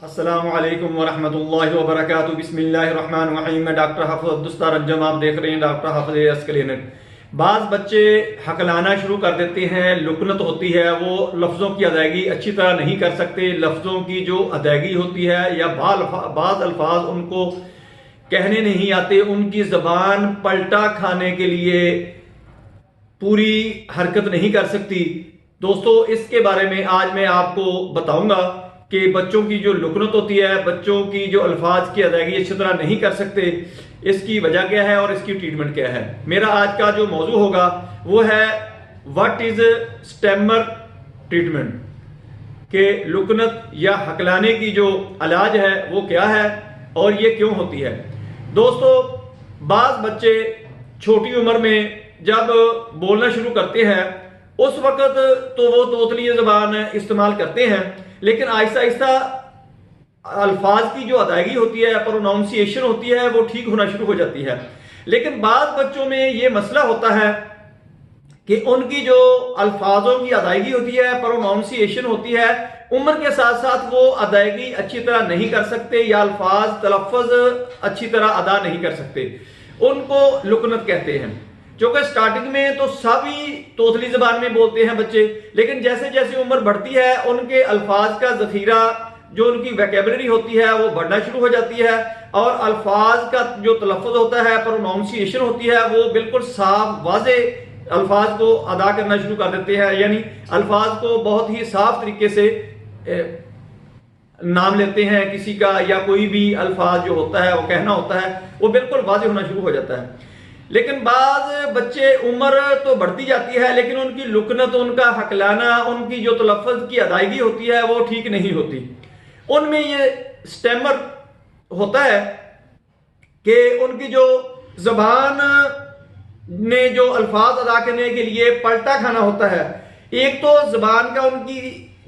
अस्सलामु अलैकुम वरहमतुल्लाहि वबरकातुहू। बिस्मिल्लाहिर्रहमानिर्रहीम। मैं डॉक्टर हाफिज अब्दुस्तार रंजम, आप देख रहे हैं डॉक्टर हाफिज क्लिनिक। बाज़ बच्चे हकलाना शुरू कर देते हैं, लुकनत होती है, वो लफ्ज़ों की अदायगी अच्छी तरह नहीं कर सकते। लफ्ज़ों की जो अदायगी होती है या बाज़ अल्फाज उनको कहने नहीं आते, उनकी ज़बान पलटा खाने के लिए पूरी हरकत नहीं कर सकती। दोस्तों, इसके बारे में आज मैं आपको बताऊंगा कि बच्चों की जो लुकनत होती है, बच्चों की जो अल्फाज की अदायगी अच्छी तरह नहीं कर सकते, इसकी वजह क्या है और इसकी ट्रीटमेंट क्या है। मेरा आज का जो मौजू होगा वो है व्हाट इज स्टेमर ट्रीटमेंट, के लुकनत या हकलाने की जो इलाज है वो क्या है और ये क्यों होती है। दोस्तों, बाज बच्चे छोटी उम्र में जब बोलना शुरू करते हैं उस वक्त तो वो तोतली जबान इस्तेमाल करते हैं, लेकिन आहिस्ता आहिस्ता अल्फाज की जो अदायगी होती है, प्रोनाउंसिएशन होती है, वो ठीक होना शुरू हो जाती है। लेकिन बाद बच्चों में ये मसला होता है कि उनकी जो अल्फाजों की अदायगी होती है, प्रोनाउंसिएशन होती है, उम्र के साथ साथ वो अदायगी अच्छी तरह नहीं कर सकते या अल्फाज तलफ़्फ़ुज़ अच्छी तरह अदा नहीं कर सकते। उनको लुकनत कहते हैं। क्योंकि स्टार्टिंग में तो सभी तोतली जबान में बोलते हैं बच्चे, लेकिन जैसे जैसे उम्र बढ़ती है उनके अल्फाज का जखीरा, जो उनकी वैकेबलरी होती है, वो बढ़ना शुरू हो जाती है और अल्फाज का जो तलफ़्फ़ुज़ होता है, प्रोनाउंसिएशन होती है, वो बिल्कुल साफ वाज़े अल्फाज को अदा करना शुरू कर देते हैं। यानी अल्फाज को बहुत ही साफ तरीके से नाम लेते हैं किसी का, या कोई भी अल्फाज जो होता है वो कहना होता है, वो बिल्कुल वाज़े होना शुरू हो जाता है। लेकिन बाज बच्चे उम्र तो बढ़ती जाती है, लेकिन उनकी लुकनत, उनका हकलाना, उनकी जो तलफ़्फ़ुज़ की अदायगी होती है वो ठीक नहीं होती। उनमें ये स्टेमर होता है कि उनकी जो जबान ने जो अल्फाज अदा करने के लिए पलटा खाना होता है। एक तो जबान का उनकी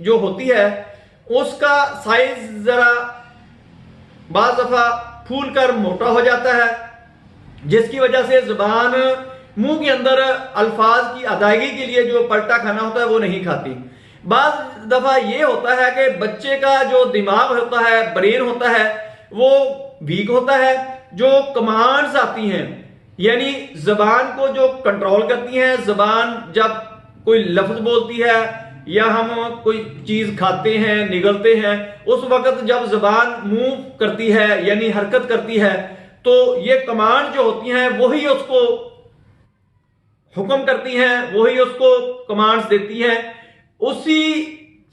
जो होती है उसका साइज जरा बाज़ दफा फूल कर मोटा हो जाता है, जिसकी वजह से जबान मुंह के अंदर अल्फाज की अदायगी के लिए जो पलटा खाना होता है वो नहीं खाती। बाज़ दफा ये होता है कि बच्चे का जो दिमाग होता है, ब्रेन होता है, वो वीक होता है। जो कमांड्स आती हैं, यानी जबान को जो कंट्रोल करती हैं, जबान जब कोई लफ्ज बोलती है या हम कोई चीज खाते हैं, निगलते हैं, उस वक्त जब जबान मूव करती है यानी हरकत करती है, तो ये कमांड जो होती हैं वही उसको हुक्म करती हैं, वही उसको कमांड्स देती हैं। उसी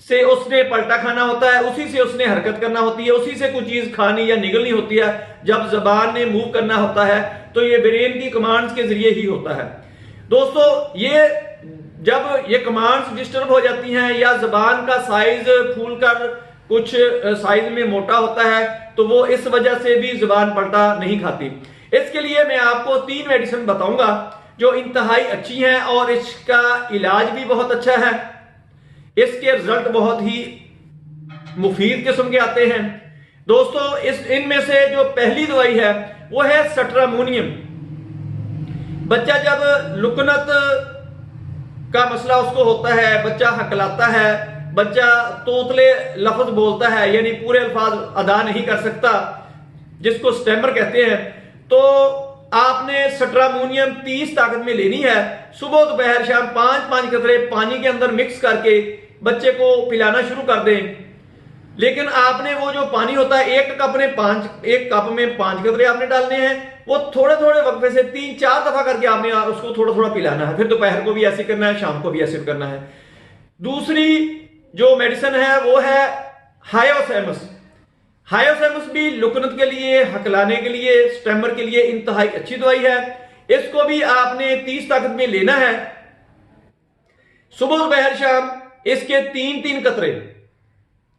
से उसने पलटा खाना होता है, उसी से उसने हरकत करना होती है, उसी से कुछ चीज खानी या निगलनी होती है। जब जबान ने मूव करना होता है तो ये ब्रेन की कमांड्स के जरिए ही होता है। दोस्तों, ये जब ये कमांड्स डिस्टर्ब हो जाती हैं या जबान का साइज फूल कर कुछ साइज में मोटा होता है, तो वो इस वजह से भी जबान पलटा नहीं खाती। इसके लिए मैं आपको 3 मेडिसिन बताऊंगा जो इंतहाई अच्छी हैं और इसका इलाज भी बहुत अच्छा है। इसके रिजल्ट बहुत ही मुफीद किस्म के आते हैं। दोस्तों, इनमें से जो पहली दवाई है वो है सट्रामोनियम। बच्चा जब लुकनत का मसला उसको होता है, बच्चा हकलाता है, बच्चा तोतले लफ्ज बोलता है, यानी पूरे अल्फाज अदा नहीं कर सकता, जिसको स्टेमर कहते हैं, तो आपने सट्रामोनियम 30 ताकत में लेनी है। सुबह दोपहर शाम 5-5 कतरे पानी के अंदर मिक्स करके बच्चे को पिलाना शुरू कर दें। लेकिन आपने वो जो पानी होता है, एक कप में 5 कतरे आपने डालने हैं। वो थोड़े थोड़े वक्फे से 3-4 दफा करके आपने उसको थोड़ा थोड़ा पिलाना है। फिर दोपहर को भी ऐसे करना है, शाम को भी ऐसे करना है। दूसरी जो मेडिसिन है वो है हायोसेमस। हायोसेमस भी लुकनत के लिए, हकलाने के लिए, स्टेमर के लिए इंतहाई अच्छी दवाई है। इसको भी आपने 30 ताकत में लेना है। सुबह दोपहर शाम इसके 3-3 कतरे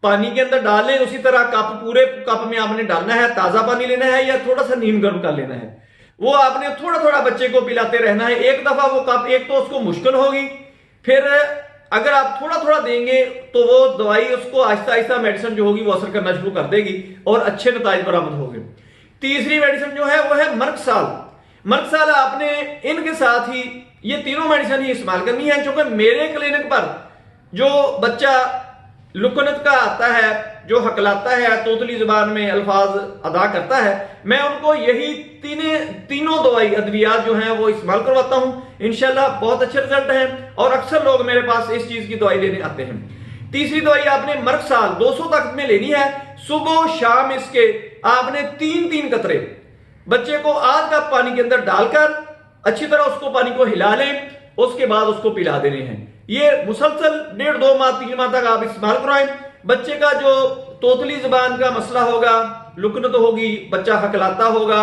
पानी के अंदर डाल लें। उसी तरह पूरे कप में आपने डालना है। ताजा पानी लेना है या थोड़ा सा नीम गर्म कर लेना है। वो आपने थोड़ा थोड़ा बच्चे को पिलाते रहना है। एक दफा वो कप, एक तो उसको मुश्किल होगी, फिर अगर आप थोड़ा थोड़ा देंगे तो वो दवाई उसको आहिस्ता आहिस्ता मेडिसिन जो होगी वो असर करना शुरू कर देगी और अच्छे नताइज बरामद होंगे। तीसरी मेडिसिन जो है वो है मर्कसाल। मर्कसाल आपने इनके साथ ही ये तीनों मेडिसिन ही इस्तेमाल करनी है, क्योंकि मेरे क्लिनिक पर जो बच्चा लुकनत का आता है, जो हकलाता है, तोतली जुबान में अल्फाज अदा करता है, मैं उनको यही तीनों दवाई अद्वियात जो हैं वो इस्तेमाल करवाता हूं। इंशाल्लाह बहुत अच्छे रिजल्ट हैं और अक्सर लोग मेरे पास इस चीज की दवाई लेने आते हैं। तीसरी दवाई आपने मर्कसाल 200 ताकत में लेनी है। सुबह शाम इसके आपने 3-3 कतरे बच्चे को आध कप पानी के अंदर डालकर अच्छी तरह उसको पानी को हिला लें, उसके बाद उसको पिला देने हैं। ये मुसलसल 1.5-2 माह 3 माह तक आप इस्तेमाल करवाएं। बच्चे का जो तोतली जुबान का मसला होगा, लुकनत होगी, बच्चा हकलाता होगा,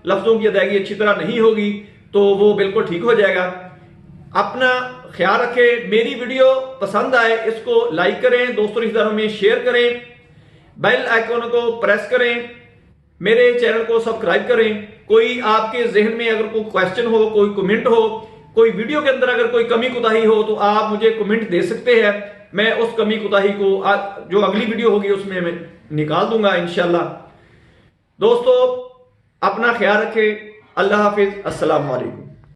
लफ्जों की अदायगी अच्छी तरह नहीं होगी, तो वो बिल्कुल ठीक हो जाएगा। अपना ख्याल रखें। मेरी वीडियो पसंद आए इसको लाइक करें, दोस्तों रिश्तेदारों में शेयर करें, बेल आइकॉन को प्रेस करें, मेरे चैनल को सब्सक्राइब करें। कोई आपके जहन में अगर कोई क्वेश्चन हो, कोई कमेंट हो, कोई वीडियो के अंदर अगर कोई कमी कुताही हो तो आप मुझे कमेंट दे सकते हैं। मैं उस कमी कुताही को जो अगली वीडियो होगी उसमें मैं निकाल दूंगा इंशाल्लाह। दोस्तों अपना ख्याल रखें। अल्लाह हाफिज। अस्सलाम वालेकुम।